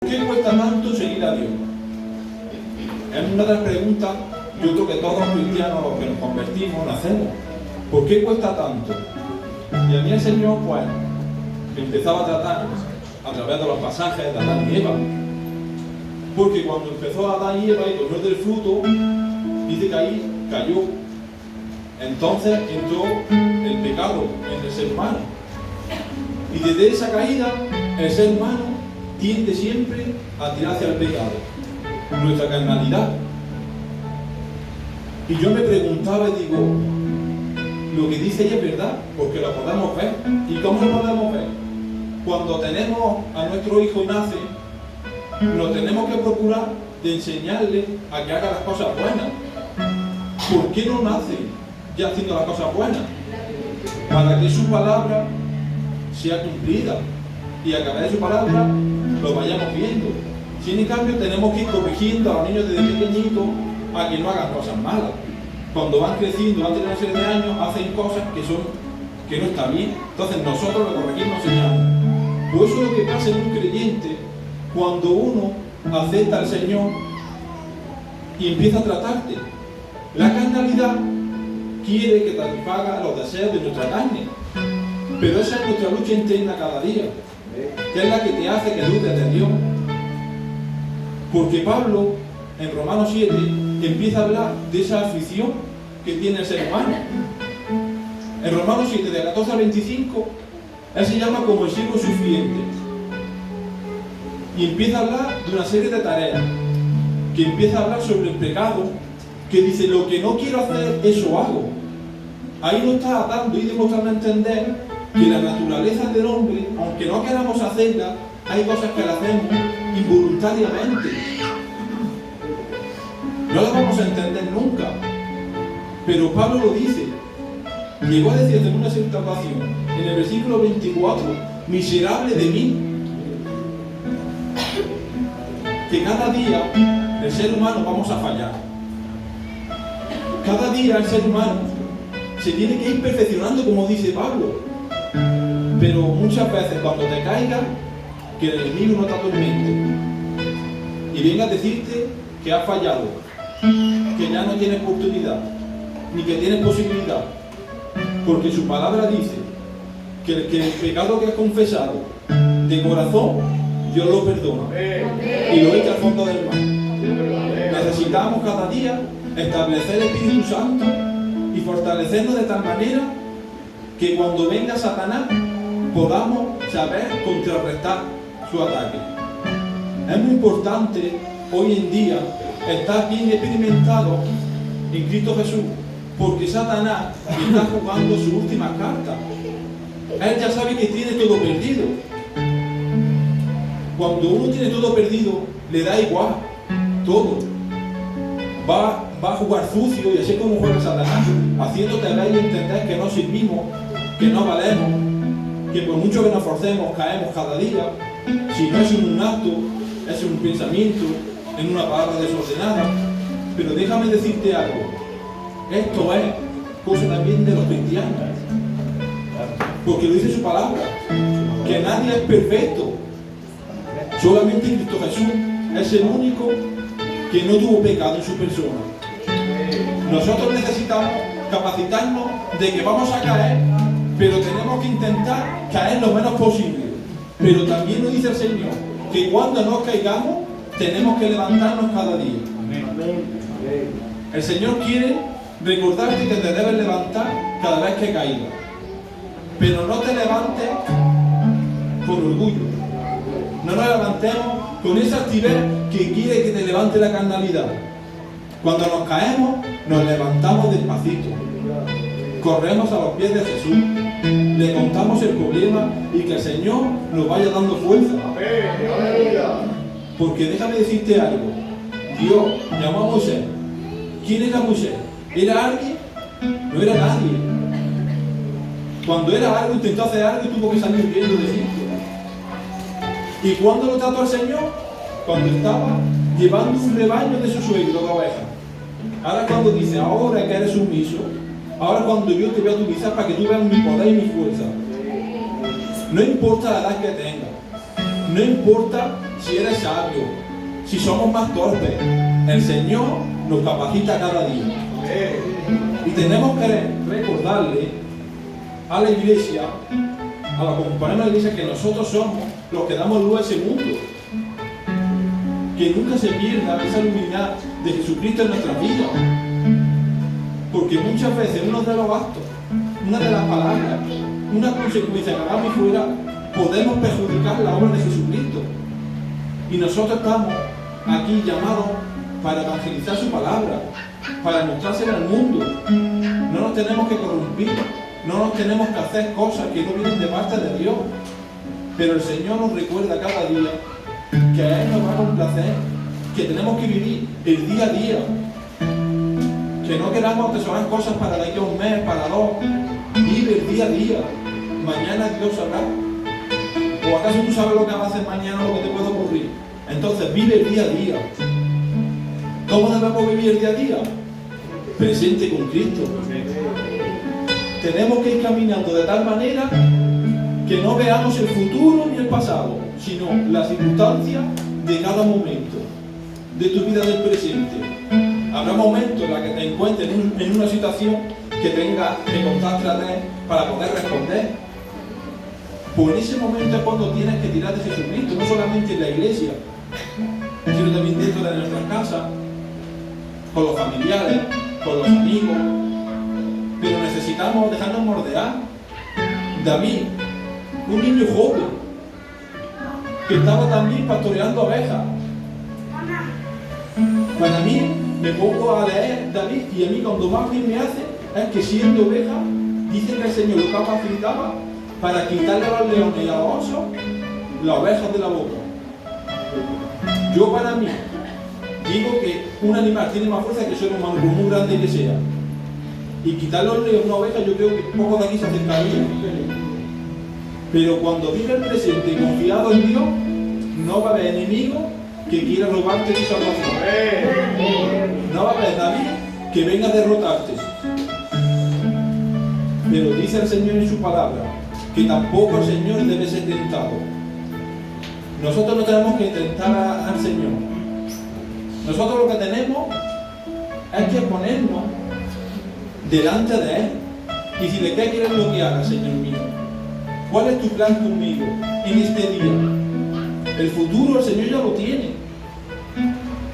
qué cuesta tanto seguir a Dios? Es una de las preguntas, yo creo que todos los cristianos, los que nos convertimos, nos hacemos. ¿Por qué cuesta tanto? Y a mí el Señor, pues, empezaba a tratar a través de los pasajes de Adán y Eva. Porque cuando empezó Adán y Eva y comió del fruto, dice que ahí cayó. Entonces entró el pecado en el ser humano. Y desde esa caída, el ser humano tiende siempre a tirar hacia el pecado. Nuestra carnalidad. Y yo me preguntaba y digo, lo que dice ella es verdad, porque lo podemos ver. ¿Y cómo lo podemos ver? Cuando tenemos a nuestro hijo y nace, nos tenemos que procurar de enseñarle a que haga las cosas buenas. ¿Por qué no nace ya haciendo las cosas buenas? Para que su palabra sea cumplida y a través de su palabra lo vayamos viendo. Sin en cambio tenemos que ir corrigiendo a los niños desde pequeñitos a que no hagan cosas malas. Cuando van creciendo, van teniendo una serie de años, hacen cosas que no está bien. Entonces nosotros lo corregimos, enseñamos. Pues eso es lo que pasa en un creyente cuando uno acepta al Señor y empieza a tratarte. La carnalidad quiere que satisfaga los deseos de nuestra carne, pero esa es nuestra lucha interna cada día, que es la que te hace que dudes de Dios. Porque Pablo, en Romanos 7, empieza a hablar de esa afición que tiene el ser humano. En Romanos 7, de 14 al 25, él se llama como el siervo sufriente. Y empieza a hablar de una serie de tareas, que empieza a hablar sobre el pecado, que dice, lo que no quiero hacer, eso hago. Ahí nos está dando y demostrando a entender que la naturaleza del hombre, aunque no queramos hacerla, hay cosas que la hacemos involuntariamente. No las vamos a entender nunca. Pero Pablo lo dice. Llegó a decir en una cierta ocasión, en el versículo 24, miserable de mí. Que cada día el ser humano vamos a fallar. Cada día el ser humano se tiene que ir perfeccionando, como dice Pablo. Pero muchas veces cuando te caigas, que el enemigo no te atormente y venga a decirte que has fallado, que ya no tienes oportunidad, ni que tienes posibilidad, porque su palabra dice que el pecado que has confesado de corazón, Dios lo perdona y lo echa al fondo del mar. Necesitamos cada día establecer el Espíritu Santo y fortalecernos de tal manera que cuando venga Satanás podamos saber contrarrestar su ataque. Es muy importante hoy en día estar bien experimentado en Cristo Jesús, porque Satanás está jugando su última carta. Él ya sabe que tiene todo perdido. Cuando uno tiene todo perdido, le da igual todo. Va a jugar sucio, y así como juega Satanás, haciéndote ver y entender que no servimos, que no valemos, que por mucho que nos forcemos, caemos cada día. Si no es en un acto, es en un pensamiento, en una palabra desordenada. Pero déjame decirte algo. Esto es cosa también de los cristianos. Porque lo dice su palabra, que nadie es perfecto. Solamente Cristo Jesús es el único que no tuvo pecado en su persona. Nosotros necesitamos capacitarnos de que vamos a caer, pero tenemos que intentar caer lo menos posible. Pero también nos dice el Señor que cuando nos caigamos tenemos que levantarnos cada día. El Señor quiere recordarte que te debes levantar cada vez que caigas, pero no te levantes con orgullo. No nos levantemos con esa altivez que quiere que te levante la carnalidad. Cuando nos caemos, nos levantamos despacito, corremos a los pies de Jesús, le contamos el problema y que el Señor nos vaya dando fuerza. Porque déjame decirte algo. Dios llamó a Moisés. ¿Quién era Moisés? ¿Era alguien? No era nadie. Cuando era algo, intentó hacer algo y tuvo que salir huyendo de Egipto. ¿Y cuándo lo trató el Señor? Cuando estaba llevando un rebaño de su suegro de ovejas. Ahora cuando dice, ahora que eres sumiso, ahora cuando yo te voy a utilizar para que tú veas mi poder y mi fuerza. No importa la edad que tengas, no importa si eres sabio, si somos más torpes, el Señor nos capacita cada día. Y tenemos que recordarle a la iglesia, a la componente de la iglesia, que nosotros somos los que damos luz a ese mundo. Que nunca se pierda esa luminidad de Jesucristo en nuestras vidas. Porque muchas veces uno de los actos, una de las palabras, una consecuencia que hagamos fuera, podemos perjudicar la obra de Jesucristo. Y nosotros estamos aquí llamados para evangelizar su palabra, para mostrársela al mundo. No nos tenemos que corrompir, no nos tenemos que hacer cosas que no vienen de parte de Dios. Pero el Señor nos recuerda cada día que a Él nos va a complacer, que tenemos que vivir el día a día, que no queramos atesorar cosas para de aquí a un mes, para dos. Vive el día a día. Mañana Dios sabrá. ¿O acaso tú sabes lo que va a hacer mañana o lo que te puede ocurrir? Entonces vive el día a día. ¿Cómo debemos vivir el día a día? Presente con Cristo. Tenemos que ir caminando de tal manera que no veamos el futuro ni el pasado, sino las circunstancias de cada momento de tu vida del presente. Habrá momentos en los que te encuentres en una situación que tengas que contar tras él para poder responder. Pues en ese momento es cuando tienes que tirar de Jesucristo, no solamente en la iglesia, sino también dentro de nuestras casas, con los familiares, con los amigos. Pero necesitamos dejarnos mordear. David, un niño joven, que estaba también pastoreando ovejas. Para mí, me pongo a leer David, y a mí cuando más bien me hace es que siendo oveja, dice que el Señor lo capacitaba para quitarle a los leones y a los osos las ovejas de la boca. Yo para mí digo que un animal tiene más fuerza que el ser humano, por muy grande que sea. Y quitarle a los leones a una oveja, yo creo que pocos de aquí se acercarían. Pero cuando vive el presente y confiado en Dios, no va a haber enemigo que quiera robarte tu salvación. No va a haber nadie que venga a derrotarte. Pero dice el Señor en su palabra que tampoco el Señor debe ser tentado. Nosotros no tenemos que tentar al Señor. Nosotros lo que tenemos es que ponernos delante de Él y decirle: ¿qué quieres lo que haga, Señor mío? ¿Cuál es tu plan conmigo en este día? El futuro el Señor ya lo tiene.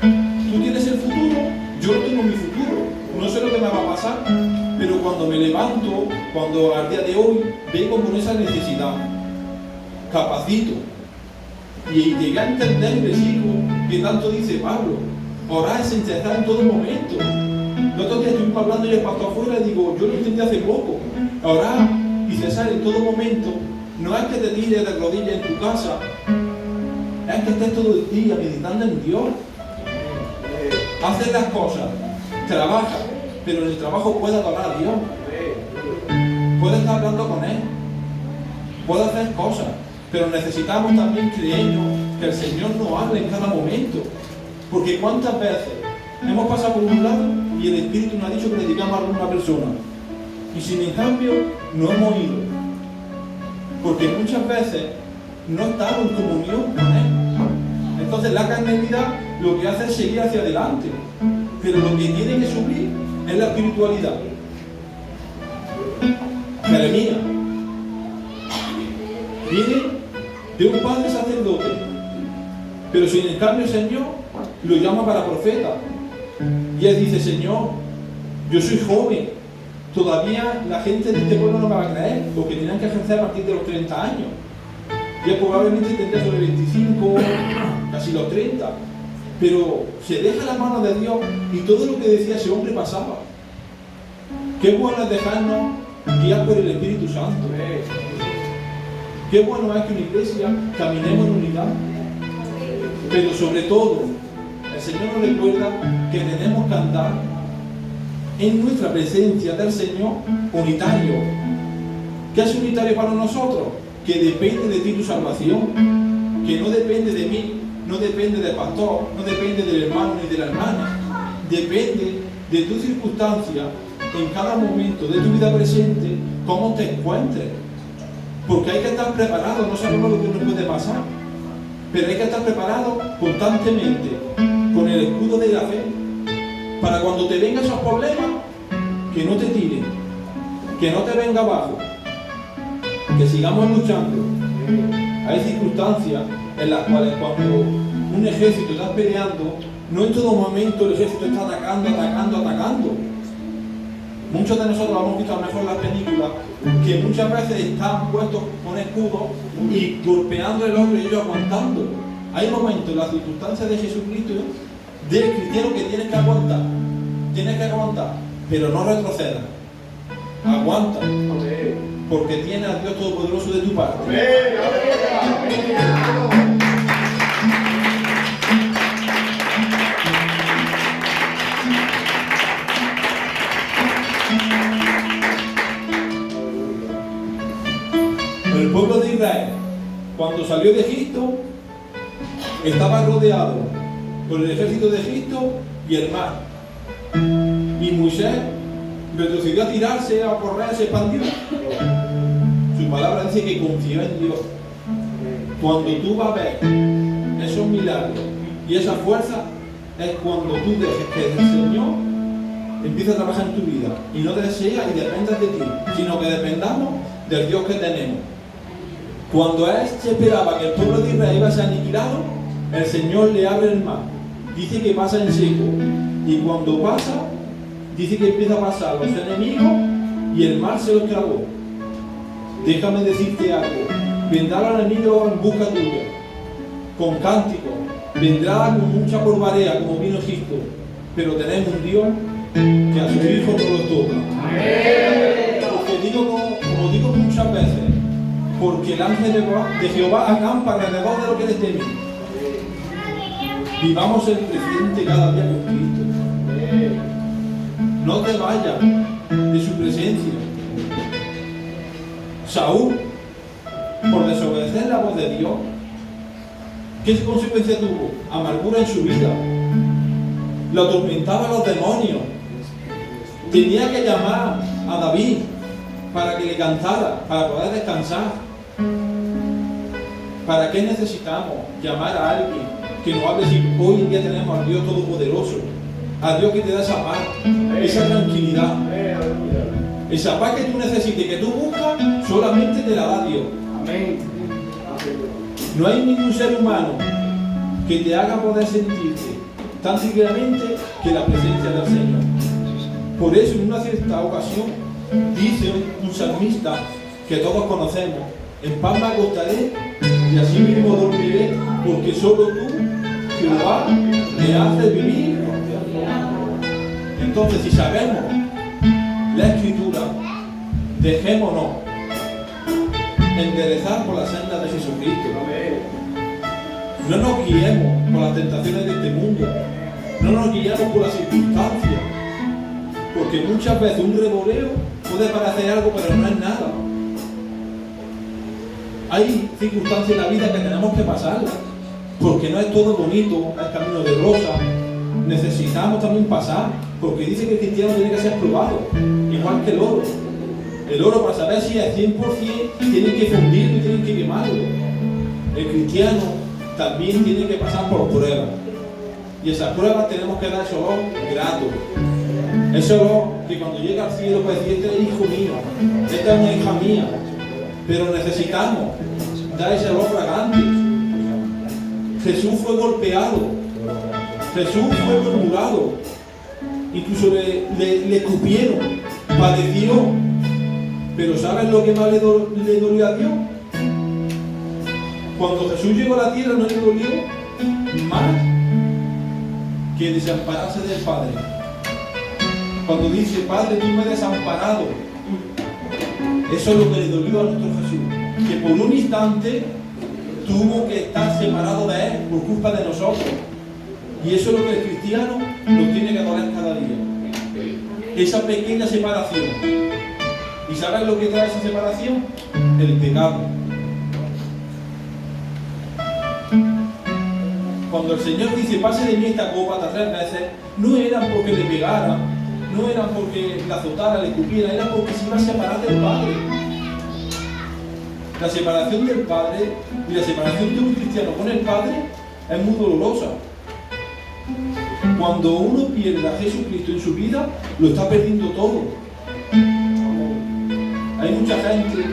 Tú tienes el futuro, yo no tengo mi futuro. No sé lo que me va a pasar, pero cuando me levanto, cuando al día de hoy vengo con esa necesidad, capacito. Y llegué a entender el versículo que tanto dice Pablo: orar es interceder en todo momento. El otro día estuvimos hablando y el pastor afuera y digo: yo lo entendí hace poco. Orar y cesar en todo momento no es que te tires de rodillas en tu casa, es que estés todo el día meditando en Dios. Hacer las cosas, trabaja, pero en el trabajo puedes adorar a Dios. Puedes estar hablando con Él, puedes hacer cosas, pero necesitamos también creernos que el Señor nos hable en cada momento. Porque cuántas veces hemos pasado por un lado y el Espíritu nos ha dicho que le digamos a alguna persona, y sin en cambio no hemos ido, porque muchas veces no estamos en comunión con Él. Entonces la carnalidad lo que hace es seguir hacia adelante, pero lo que tiene que subir es la espiritualidad. Jeremías viene de un padre sacerdote, pero sin en cambio el Señor lo llama para profeta, y él dice: Señor, yo soy joven, todavía la gente de este pueblo no me va a creer, porque tenían que ejercer a partir de los 30 años. Ya probablemente tendría sobre 25, casi los 30, pero se deja la mano de Dios y todo lo que decía ese hombre pasaba. Qué bueno es dejarnos guiar por el Espíritu Santo. Qué bueno es que en una iglesia caminemos en unidad, pero sobre todo el Señor nos recuerda que tenemos que andar en nuestra presencia del Señor unitario. ¿Qué es unitario para nosotros? Que depende de ti tu salvación, que no depende de mí, no depende del pastor, no depende del hermano ni de la hermana, depende de tu circunstancia en cada momento de tu vida presente, cómo te encuentres, porque hay que estar preparado, no sabemos lo que nos puede pasar, Pero hay que estar preparado constantemente con el escudo de la fe para cuando te vengan esos problemas, que no te tiren, que no te venga abajo, que sigamos luchando. Hay circunstancias en las cuales cuando un ejército está peleando, no en todo momento el ejército está atacando. Muchos de nosotros hemos visto a lo mejor en las películas que muchas veces están puestos con escudos y golpeando el otro y ellos aguantando. Hay momentos en las circunstancias de Jesucristo, del cristiano, que tienes que aguantar, pero no retrocedas. Aguanta, porque tienes al Dios Todopoderoso de tu parte. El pueblo de Israel, cuando salió de Egipto, estaba rodeado por el ejército de Egipto y el mar. Y Moisés retrocedió a tirarse, a correr, se expandió. Su palabra dice que confió en Dios. Cuando tú vas a ver esos milagros y esa fuerza, es cuando tú dejes que el Señor empiece a trabajar en tu vida y no deseas y dependas de ti, sino que dependamos del Dios que tenemos. Cuando él se esperaba que el pueblo de Israel iba a ser aniquilado, el Señor le abre el mar. Dice que pasa en seco. Y cuando pasa, dice que empieza a pasar los enemigos y el mar se los tragó. Déjame decirte algo. Vendrá el enemigo en busca tuya, con cánticos. Vendrá con mucha polvareda, como vino Egipto. Pero tenemos un Dios que a sus hijos no los toca. Porque como digo muchas veces, porque el ángel de Jehová acampa alrededor de lo que les teme. Vivamos el presente cada día con Cristo. No te vayas de su presencia. Saúl, por desobedecer la voz de Dios, ¿qué consecuencia tuvo? Amargura en su vida. Lo atormentaban los demonios. Tenía que llamar a David para que le cantara, para poder descansar. ¿Para qué necesitamos llamar a alguien que nos hable si hoy en día tenemos al Dios Todopoderoso, al Dios que te da esa paz, esa tranquilidad, esa paz que tú necesites, que tú buscas, solamente te la da Dios? No hay ningún ser humano que te haga poder sentirte tan tranquilamente que la presencia del Señor. Por eso en una cierta ocasión dice un salmista que todos conocemos: en paz me acostaré y así mismo dormiré, porque solo tú, Jehová, me haces vivir. Entonces, si sabemos la Escritura, dejémonos enderezar por la senda de Jesucristo. No nos guiemos por las tentaciones de este mundo, no nos guiemos por las circunstancias, porque muchas veces un revoleo puede parecer algo, pero no es nada. Hay circunstancias en la vida que tenemos que pasarlas, porque no es todo bonito, el camino de rosa. Necesitamos también pasar, porque dice que el cristiano tiene que ser probado, igual que el oro. El oro, para saber si es 100%, tiene que fundirlo y tiene que quemarlo. El cristiano también tiene que pasar por pruebas, y esas pruebas tenemos que dar ese olor grato, ese olor que cuando llega al cielo puede decir: este es hijo mío, esta es una hija mía. Pero necesitamos dar ese olor fragante. Jesús fue golpeado, Jesús fue murmurado, incluso le escupieron, padeció. Pero ¿sabes lo que más le dolió a Dios? Cuando Jesús llegó a la tierra, no le dolió más que desampararse del Padre. Cuando dice: Padre, tú me has desamparado, eso es lo que le dolió a nuestro Jesús, que por un instante tuvo que estar separado de Él por culpa de nosotros. Y eso es lo que el cristiano nos tiene que doler cada día, esa pequeña separación. ¿Y sabes lo que trae esa separación? El pecado. Cuando el Señor dice: pase de mí esta copa hasta 3 veces, no era porque le pegara, no era porque la azotara, le escupiera, era porque se iba a separar del Padre. La separación del Padre y la separación de un cristiano con el Padre es muy dolorosa. Cuando uno pierde a Jesucristo en su vida, lo está perdiendo todo. Hay mucha gente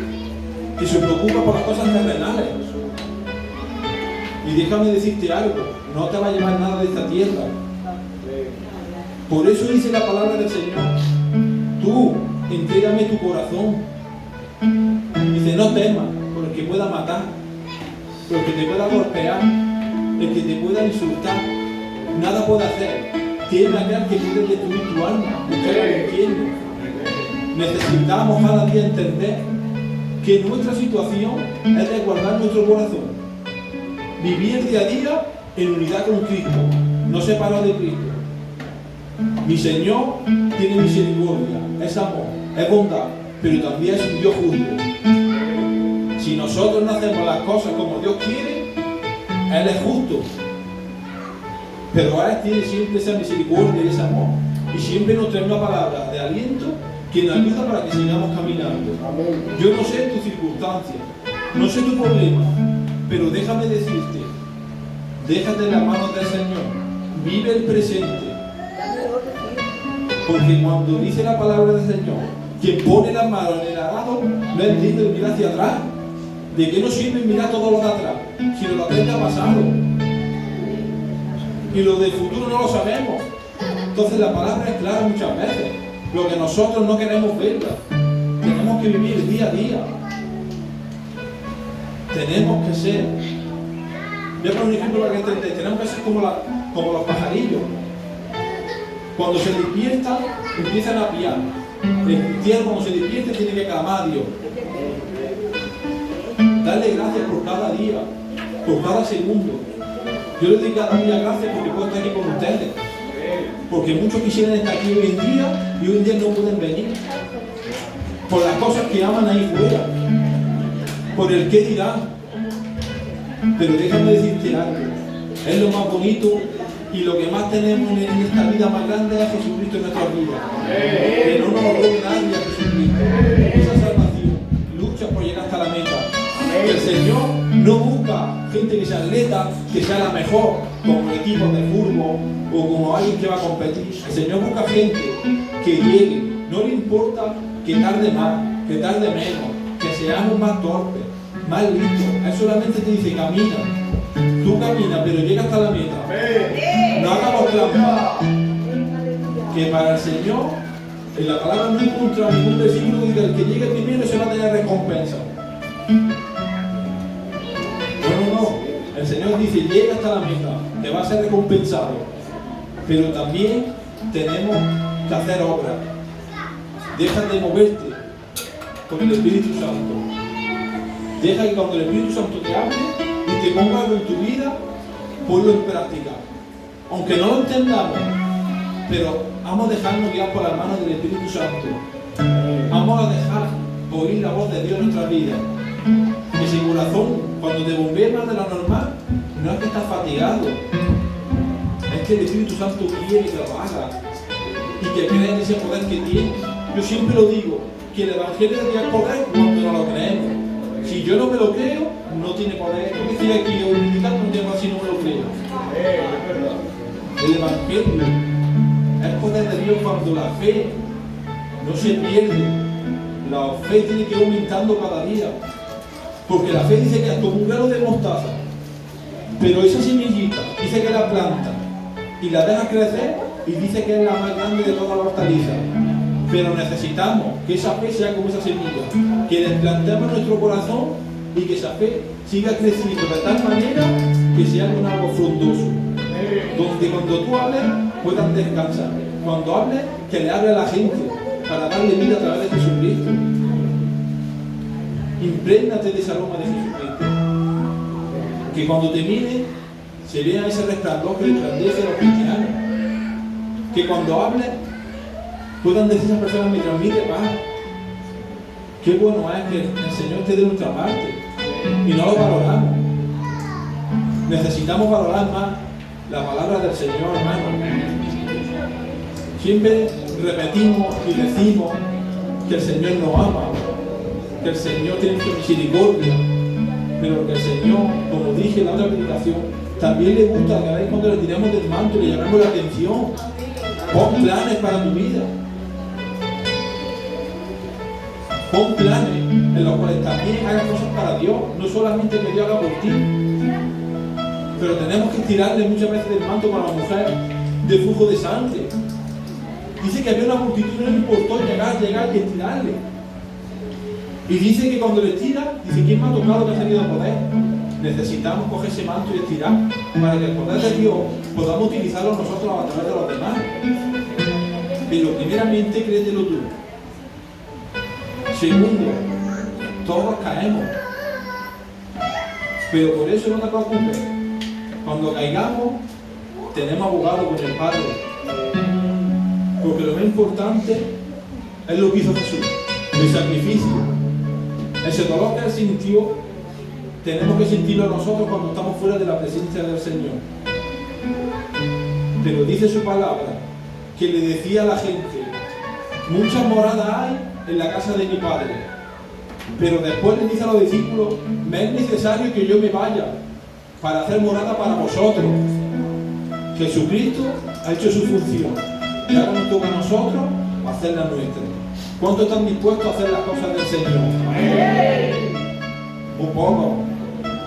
que se preocupa por las cosas terrenales. Y déjame decirte algo, no te va a llevar nada de esta tierra. Por eso dice la palabra del Señor: tú, entrégame tu corazón. Dice: no temas por el que pueda matar, por el que te pueda golpear, el que te pueda insultar. Nada puede hacer. Teme a aquel que puede destruir tu alma, buscar al infierno. Necesitamos cada día entender que nuestra situación es de guardar nuestro corazón. Vivir día a día en unidad con Cristo, no separado de Cristo. Mi Señor tiene misericordia, es amor, es bondad, pero también es un Dios justo. Si nosotros no hacemos las cosas como Dios quiere, Él es justo. Pero Él tiene siempre esa misericordia y ese amor. Y siempre nos trae una palabra de aliento que nos ayuda para que sigamos caminando. Yo no sé tu circunstancia, no sé tu problema, pero déjame decirte, déjate en las manos del Señor, vive el presente. Porque cuando dice la palabra del Señor, quien pone las manos en el arado, no es digno de mirar hacia atrás. ¿De qué nos sirve mirar todo lo de atrás? Si lo de atrás ya ha pasado. Y lo del futuro no lo sabemos. Entonces la palabra es clara muchas veces. Lo que nosotros no queremos verla. Tenemos que vivir día a día. Tenemos que ser. Voy a poner un ejemplo para que entendáis. Tenemos que ser como los pajarillos. Cuando se despiertan, empiezan a piar. El cristiano cuando se despierte tiene que clamar a Dios. Darle gracias por cada día, por cada segundo. Yo les doy cada día gracias porque puedo estar aquí con ustedes. Porque muchos quisieran estar aquí hoy en día y hoy en día no pueden venir. Por las cosas que aman ahí fuera. Por el qué dirán. Pero déjame decirte algo. Es lo más bonito y lo que más tenemos en esta vida más grande es Jesucristo en nuestra vida. Que no nos robe nadie a Jesucristo. Esa salvación. Lucha por llegar hasta la meta. Que el Señor no busca gente que sea atleta, que sea la mejor, como equipos de fútbol o como alguien que va a competir. El Señor busca gente que llegue. No le importa que tarde más, que tarde menos, que seamos más torpes, más listos. Él solamente te dice: camina. Tú caminas, pero llega hasta la meta. No hagamos trampa. Que para el Señor, en la palabra no encuentra ningún versículo que diga: el que llegue primero se va a tener recompensa. No. El Señor dice: llega hasta la meta, te va a ser recompensado. Pero también tenemos que hacer obras. Deja de moverte con el Espíritu Santo. Deja que cuando el Espíritu Santo te hable y te ponga algo en tu vida, ponlo en práctica. Aunque no lo entendamos, pero vamos a dejarnos guiar por las manos del Espíritu Santo. Vamos a dejar oír la voz de Dios en nuestra vida. Ese corazón, cuando te bombea más de lo normal, no es que estás fatigado, es que el Espíritu Santo quiere que lo hagas y que creas en ese poder que tiene. Yo siempre lo digo, que el Evangelio tiene poder cuando no lo creemos. Si yo no me lo creo, no tiene poder. Yo que estoy aquí hoy predicando no tengo así, no me lo creo. El Evangelio es poder de Dios cuando la fe no se pierde. La fe tiene que ir aumentando cada día. Porque la fe dice que es como un grano de mostaza. Pero esa semillita dice que la planta y la deja crecer y dice que es la más grande de todas las hortalizas. Pero necesitamos que esa fe sea como esa semilla, que desplantemos nuestro corazón y que esa fe siga creciendo de tal manera que sea un árbol frondoso, donde cuando tú hables puedan descansar, cuando hables que le hable a la gente para darle vida a través de Jesucristo. Imprégnate de ese aroma de Jesucristo, que cuando te miren se vea ese resplandor que resplandece a los cristianos, que cuando hables puedan decir a esas personas: me transmite paz. Qué bueno es que el Señor esté de nuestra parte y no lo valoramos. Necesitamos valorar más la palabra del Señor, hermano. Siempre repetimos y decimos que el Señor nos ama, que el Señor tiene mucha misericordia, pero que el Señor, como dije en la otra predicación, también le gusta que a veces cuando le tiramos del manto le llamamos la atención. Pon planes para tu vida. Pon planes en los cuales también hagas cosas para Dios, no solamente que Dios haga por ti. Pero tenemos que tirarle muchas veces del manto para la mujer de flujo de sangre. Dice que había una multitud, no le importó llegar y estirarle. Y dice que cuando le tira, dice, ¿quién me ha tocado que ha tenido poder? Necesitamos coger ese manto y estirar para que el poder de Dios podamos utilizarlo nosotros a través de los demás. Pero primeramente, créetelo tú. Segundo, todos caemos. Pero por eso no te preocupes. Cuando caigamos, tenemos abogado con el Padre. Porque lo más importante es lo que hizo Jesús, el sacrificio. Ese dolor que Él sintió, tenemos que sentirlo nosotros cuando estamos fuera de la presencia del Señor. Pero dice su palabra, que le decía a la gente, muchas moradas hay en la casa de mi Padre. Pero después le dice a los discípulos, me es necesario que yo me vaya para hacer morada para vosotros. Jesucristo ha hecho su función y ahora nos toca a nosotros hacer la nuestra. ¿Cuántos están dispuestos a hacer las cosas del Señor? Un poco.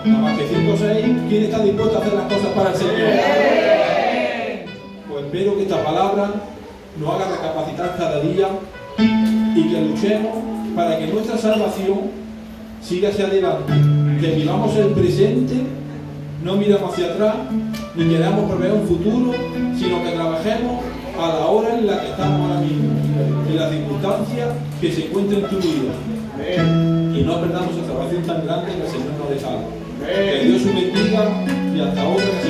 Nada más que 5 o 6. ¿Quién está dispuesto a hacer las cosas para el Señor? Pues espero que esta palabra nos haga recapacitar cada día y que luchemos para que nuestra salvación siga hacia adelante. Que vivamos el presente, no miramos hacia atrás, ni queramos prever un futuro, sino que trabajemos a la hora en la que estamos ahora mismo, en las circunstancias que se encuentren en tu vida. Y no perdamos esa salvación tan grande que el Señor nos dejado. Que Dios os bendiga y hasta otra que se